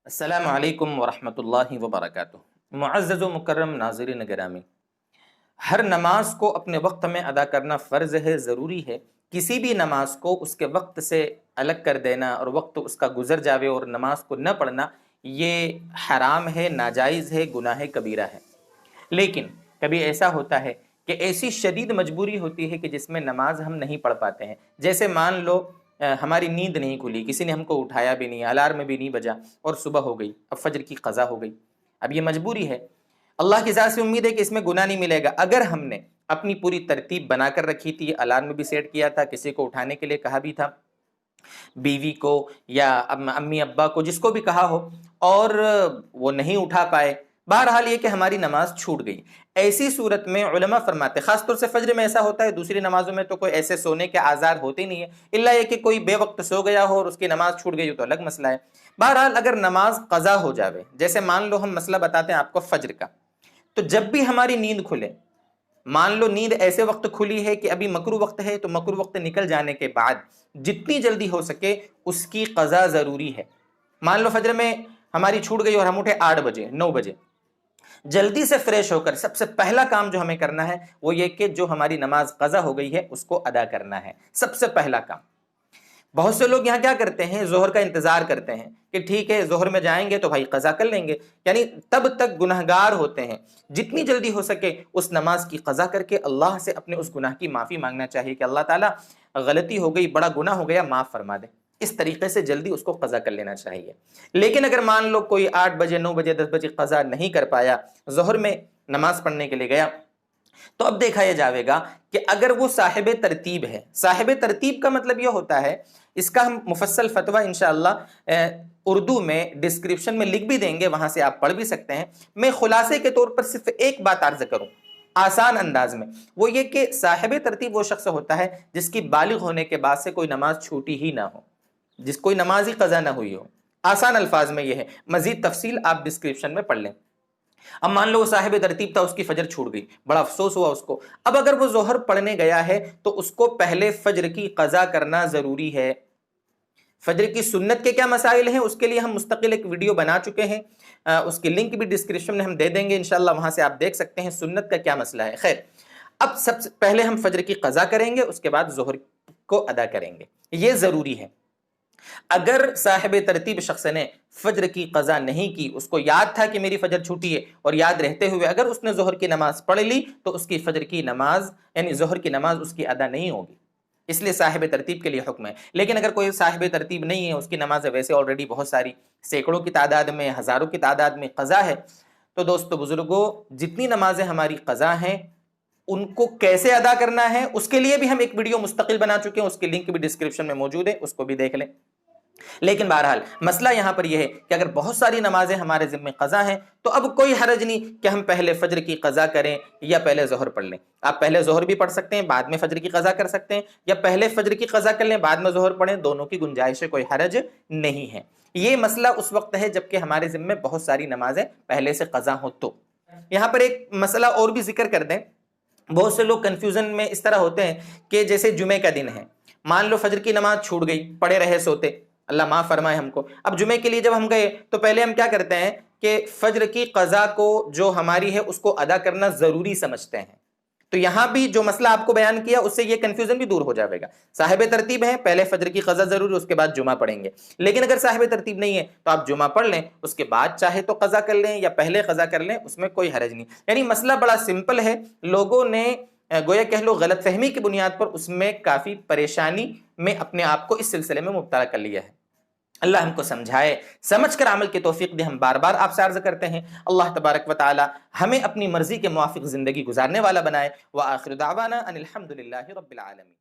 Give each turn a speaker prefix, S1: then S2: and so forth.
S1: السلام علیکم ورحمۃ اللہ وبرکاتہ۔ معزز و مکرم ناظرین گرامی، ہر نماز کو اپنے وقت میں ادا کرنا فرض ہے، ضروری ہے۔ کسی بھی نماز کو اس کے وقت سے الگ کر دینا اور وقت اس کا گزر جاوے اور نماز کو نہ پڑھنا، یہ حرام ہے، ناجائز ہے، گناہ کبیرہ ہے۔ لیکن کبھی ایسا ہوتا ہے کہ ایسی شدید مجبوری ہوتی ہے کہ جس میں نماز ہم نہیں پڑھ پاتے ہیں۔ جیسے مان لو ہماری نیند نہیں کھلی، کسی نے ہم کو اٹھایا بھی نہیں، الارم بھی نہیں بجا اور صبح ہو گئی، اب فجر کی قضا ہو گئی۔ اب یہ مجبوری ہے، اللہ کی ذات سے امید ہے کہ اس میں گناہ نہیں ملے گا۔ اگر ہم نے اپنی پوری ترتیب بنا کر رکھی تھی، الارم بھی سیٹ کیا تھا، کسی کو اٹھانے کے لیے کہا بھی تھا، بیوی کو یا امی ابا کو، جس کو بھی کہا ہو، اور وہ نہیں اٹھا پائے، بہرحال یہ کہ ہماری نماز چھوٹ گئی، ایسی صورت میں علماء فرماتے، خاص طور سے فجر میں ایسا ہوتا ہے، دوسری نمازوں میں تو کوئی ایسے سونے کے آزار ہوتے نہیں ہیں، الا یہ کہ کوئی بے وقت سو گیا ہو اور اس کی نماز چھوٹ گئی ہو تو الگ مسئلہ ہے۔ بہرحال اگر نماز قضا ہو جاوے، جیسے مان لو ہم مسئلہ بتاتے ہیں آپ کو فجر کا، تو جب بھی ہماری نیند کھلے، مان لو نیند ایسے وقت کھلی ہے کہ ابھی مکروہ وقت ہے، تو مکروہ وقت نکل جانے کے بعد جتنی جلدی ہو سکے اس کی قضا ضروری ہے۔ مان لو فجر میں ہماری چھوٹ گئی اور ہم اٹھے 8 بجے 9 بجے، جلدی سے فریش ہو کر سب سے پہلا کام جو ہمیں کرنا ہے وہ یہ کہ جو ہماری نماز قضا ہو گئی ہے اس کو ادا کرنا ہے، سب سے پہلا کام۔ بہت سے لوگ یہاں کیا کرتے ہیں، ظہر کا انتظار کرتے ہیں کہ ٹھیک ہے ظہر میں جائیں گے تو بھائی قضا کر لیں گے، یعنی تب تک گنہگار ہوتے ہیں۔ جتنی جلدی ہو سکے اس نماز کی قضا کر کے اللہ سے اپنے اس گناہ کی معافی مانگنا چاہیے کہ اللہ تعالیٰ غلطی ہو گئی، بڑا گناہ ہو گیا، معاف فرما دے، اس طریقے سے جلدی اس کو قضا کر لینا چاہیے۔ لیکن اگر مان لو کوئی 8 بجے 9 بجے 10 بجے قضا نہیں کر پایا، ظہر میں نماز پڑھنے کے لیے گیا، تو اب دیکھا یہ جاوے گا کہ اگر وہ صاحب ترتیب ہے، صاحب ترتیب کا مطلب یہ ہوتا ہے، اس کا ہم مفصل فتویٰ انشاءاللہ اردو میں ڈسکرپشن میں لکھ بھی دیں گے، وہاں سے آپ پڑھ بھی سکتے ہیں۔ میں خلاصے کے طور پر صرف ایک بات عرض کروں آسان انداز میں، وہ یہ کہ صاحب ترتیب وہ شخص ہوتا ہے جس کی بالغ ہونے کے بعد سے کوئی نماز چھوٹی ہی نہ ہو، جس کوئی نماز ہی قضا نہ ہوئی ہو۔ آسان الفاظ میں یہ ہے، مزید تفصیل آپ ڈسکرپشن میں پڑھ لیں۔ اب مان لو وہ صاحب ترتیب تھا، اس کی فجر چھوٹ گئی، بڑا افسوس ہوا اس کو۔ اب اگر وہ ظہر پڑھنے گیا ہے تو اس کو پہلے فجر کی قضا کرنا ضروری ہے۔ فجر کی سنت کے کیا مسائل ہیں اس کے لیے ہم مستقل ایک ویڈیو بنا چکے ہیں، اس کی لنک بھی ڈسکرپشن میں ہم دے دیں گے انشاءاللہ، وہاں سے آپ دیکھ سکتے ہیں سنت کا کیا مسئلہ ہے۔ خیر، اب سب سے پہلے ہم فجر کی قضا کریں گے، اس کے بعد ظہر کو ادا کریں گے، یہ ضروری ہے۔ اگر صاحب ترتیب شخص نے فجر کی قضا نہیں کی، اس کو یاد تھا کہ میری فجر چھوٹی ہے، اور یاد رہتے ہوئے اگر اس نے ظہر کی نماز پڑھ لی تو اس کی فجر کی نماز یعنی ظہر کی نماز اس کی ادا نہیں ہوگی، اس لیے صاحب ترتیب کے لیے حکم ہے۔ لیکن اگر کوئی صاحب ترتیب نہیں ہے، اس کی نمازیں ویسے آلریڈی بہت ساری سینکڑوں کی تعداد میں، ہزاروں کی تعداد میں قضا ہے، تو دوستو بزرگوں، جتنی نمازیں ہماری قضا ہیں ان کو کیسے ادا کرنا ہے اس کے لیے بھی ہم ایک ویڈیو مستقل بنا چکے ہیں، اس کی لنک بھی ڈسکرپشن میں موجود ہے، اس کو بھی دیکھ لیں۔ لیکن بہرحال مسئلہ یہاں پر یہ ہے کہ اگر بہت ساری نمازیں ہمارے ذمہ قضا ہیں تو اب کوئی حرج نہیں کہ ہم پہلے فجر کی قضا کریں یا پہلے ظہر پڑھ لیں۔ آپ پہلے ظہر بھی پڑھ سکتے ہیں، بعد میں فجر کی قضا کر سکتے ہیں، یا پہلے فجر کی قضا کر لیں بعد میں ظہر پڑھیں، دونوں کی گنجائش ہے، کوئی حرج نہیں ہے۔ یہ مسئلہ اس وقت ہے جبکہ ہمارے ذمہ بہت ساری نمازیں پہلے سے قضا ہو۔ تو یہاں پر ایک مسئلہ اور بھی ذکر کر دیں، بہت سے لوگ کنفیوژن میں اس طرح ہوتے ہیں کہ جیسے جمعے کا دن ہے، مان لو فجر کی نماز چھوٹ گئی، پڑے رہے سوتے، اللہ معاف فرمائے ہم کو۔ اب جمعے کے لیے جب ہم گئے تو پہلے ہم کیا کرتے ہیں کہ فجر کی قضا کو جو ہماری ہے اس کو ادا کرنا ضروری سمجھتے ہیں۔ تو یہاں بھی جو مسئلہ آپ کو بیان کیا اس سے یہ کنفیوژن بھی دور ہو جائے گا۔ صاحب ترتیب ہے، پہلے فجر کی قضا ضروری، اس کے بعد جمعہ پڑھیں گے۔ لیکن اگر صاحب ترتیب نہیں ہے تو آپ جمعہ پڑھ لیں، اس کے بعد چاہے تو قضا کر لیں یا پہلے قضا کر لیں، اس میں کوئی حرج نہیں۔ یعنی مسئلہ بڑا سمپل ہے، لوگوں نے گویا کہہ لو غلط فہمی کی بنیاد پر اس میں کافی پریشانی میں اپنے آپ کو اس سلسلے میں مبتلا کر لیا ہے۔ اللہ ہم کو سمجھائے، سمجھ کر عمل کی توفیق دے۔ ہم بار بار آپ سے عرض کرتے ہیں اللہ تبارک و تعالی ہمیں اپنی مرضی کے موافق زندگی گزارنے والا بنائے۔ وآخر دعوانا ان الحمد للہ رب العالمین۔